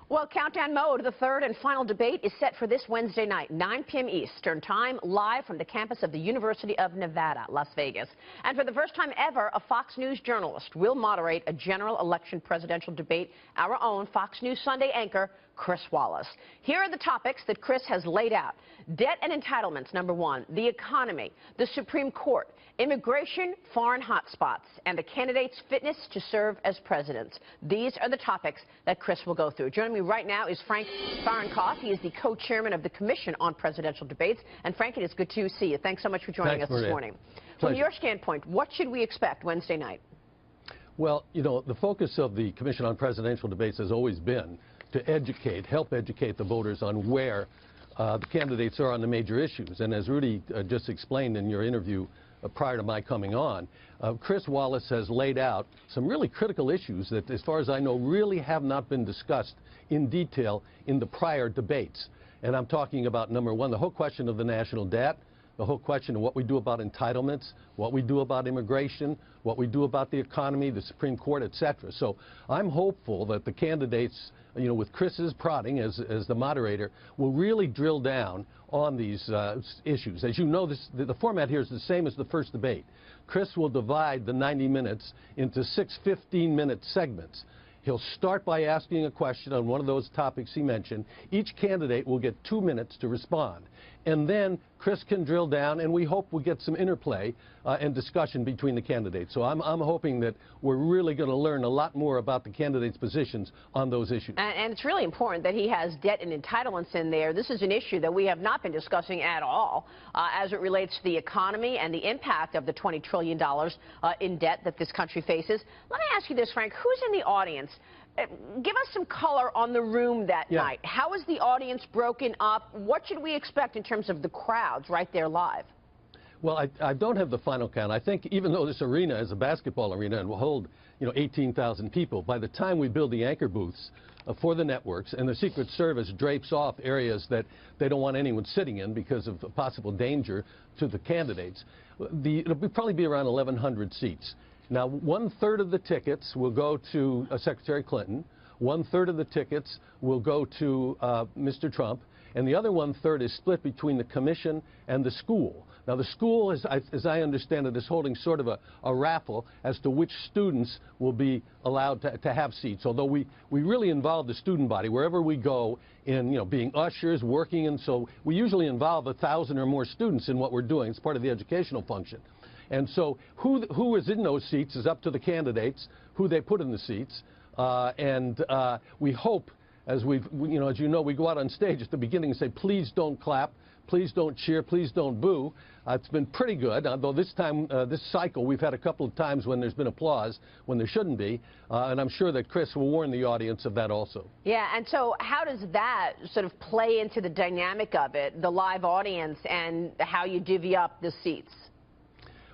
Well, countdown mode, the third and final debate is set for this Wednesday night, 9 p.m. Eastern Time, live from the campus of the University of Nevada, Las Vegas. And for the first time ever, a Fox News journalist will moderate a general election presidential debate, our own Fox News Sunday anchor, Chris Wallace. Here are the topics that Chris has laid out. Debt and entitlements, number one, the economy, the Supreme Court, immigration, foreign hotspots, and the candidates' fitness to serve as presidents. These are the topics that Chris will go through. Joining me right now is Frank Fahrenkopf. He is the co-chairman of the Commission on Presidential Debates. And Frank, it is good to see you. Thanks so much for joining us this morning. From your standpoint, what should we expect Wednesday night? Well, you know, the focus of the Commission on Presidential Debates has always been to educate, help educate the voters on where the candidates are on the major issues. And as Rudy just explained in your interview prior to my coming on, Chris Wallace has laid out some really critical issues that, as far as I know, really have not been discussed in detail in the prior debates. And I'm talking about, number one, the whole question of the national debt, the whole question of what we do about entitlements, what we do about immigration, what we do about the economy, the Supreme Court, etc. So I'm hopeful that the candidates, you know, with Chris's prodding as the moderator, will really drill down on these issues. As you know, the format here is the same as the first debate. Chris will divide the 90 minutes into 6 15-minute segments. He'll start by asking a question on one of those topics he mentioned. Each candidate will get 2 minutes to respond. And then Chris can drill down, and we hope we'll get some interplay and discussion between the candidates. So I'm hoping that we're really going to learn a lot more about the candidates' positions on those issues. And it's really important that he has debt and entitlements in there. This is an issue that we have not been discussing at all as it relates to the economy and the impact of the $20 trillion in debt that this country faces. Let me ask you this, Frank. Who's in the audience? Give us some color on the room that night. How is the audience broken up? What should we expect in terms of the crowds right there live? Well, I don't have the final count. I think even though this arena is a basketball arena and will hold, you know, 18,000 people, by the time we build the anchor booths for the networks and the Secret Service drapes off areas that they don't want anyone sitting in because of possible danger to the candidates, it'll probably be around 1,100 seats. Now, 1/3 of the tickets will go to Secretary Clinton, 1/3 of the tickets will go to Mr. Trump, and the other 1/3 is split between the commission and the school. Now, the school, as I understand it, is holding sort of a raffle as to which students will be allowed to have seats, although we really involve the student body wherever we go in, you know, being ushers, working, and so we usually involve 1,000 or more students in what we're doing. It's part of the educational function. And so who is in those seats is up to the candidates, who they put in the seats. We hope, as you know, we go out on stage at the beginning and say, please don't clap, please don't cheer, please don't boo. It's been pretty good, although this time, this cycle, we've had a couple of times when there's been applause when there shouldn't be. And I'm sure that Chris will warn the audience of that also. Yeah, and so how does that sort of play into the dynamic of it, the live audience, and how you divvy up the seats?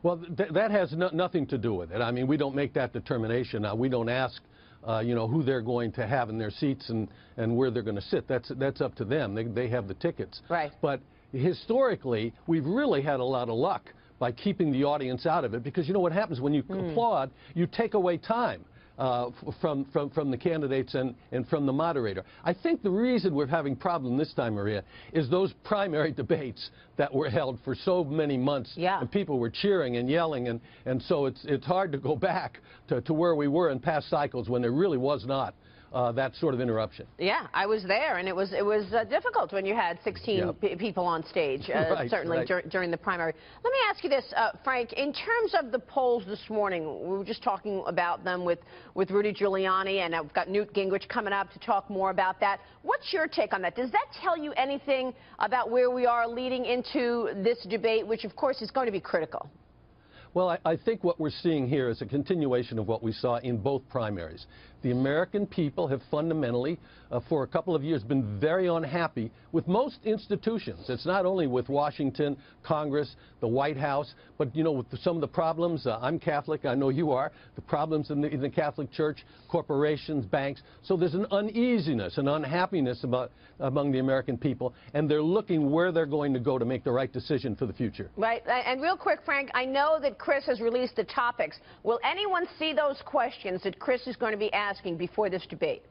Well, that has nothing to do with it. I mean, we don't make that determination. We don't ask, you know, who they're going to have in their seats and where they're going to sit. That's up to them. They have the tickets. Right. But historically, we've really had a lot of luck by keeping the audience out of it, because you know what happens when you applaud, you take away time from the candidates and from the moderator. I think the reason we're having problem this time, Maria, is those primary debates that were held for so many months, and people were cheering and yelling, and so it's hard to go back to where we were in past cycles when there really was not that sort of interruption. Yeah, I was there, and it was difficult when you had 16 people on stage, certainly during the primary. Let me ask you this, Frank. In terms of the polls this morning, we were just talking about them with Rudy Giuliani, and I've got Newt Gingrich coming up to talk more about that. What's your take on that? Does that tell you anything about where we are leading into this debate, which, of course, is going to be critical? Well, I think what we're seeing here is a continuation of what we saw in both primaries. The American people have fundamentally, for a couple of years, been very unhappy with most institutions. It's not only with Washington, Congress, the White House, but, you know, with some of the problems. I'm Catholic, I know you are. The problems in the Catholic Church, corporations, banks. So there's an uneasiness, an unhappiness among the American people, and they're looking where they're going to go to make the right decision for the future. Right. And real quick, Frank, I know that Chris has released the topics. Will anyone see those questions that Chris is going to be asking before this debate?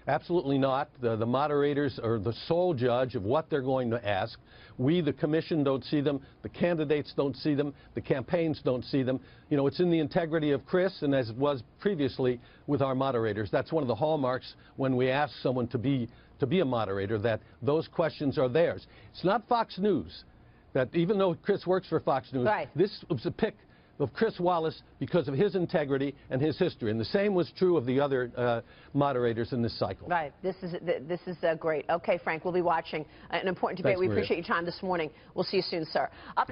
Absolutely not. The moderators are the sole judge of what they're going to ask. We, the commission, don't see them. The candidates don't see them. The campaigns don't see them. You know, it's in the integrity of Chris, and as it was previously with our moderators. That's one of the hallmarks when we ask someone to be a moderator, that those questions are theirs. It's not Fox News. That even though Chris works for Fox News, right, this was a pick of Chris Wallace because of his integrity and his history. And the same was true of the other moderators in this cycle. Right. This is great. Okay, Frank, we'll be watching an important debate. Thanks, We Maria. appreciate your time this morning. We'll see you soon, sir. Up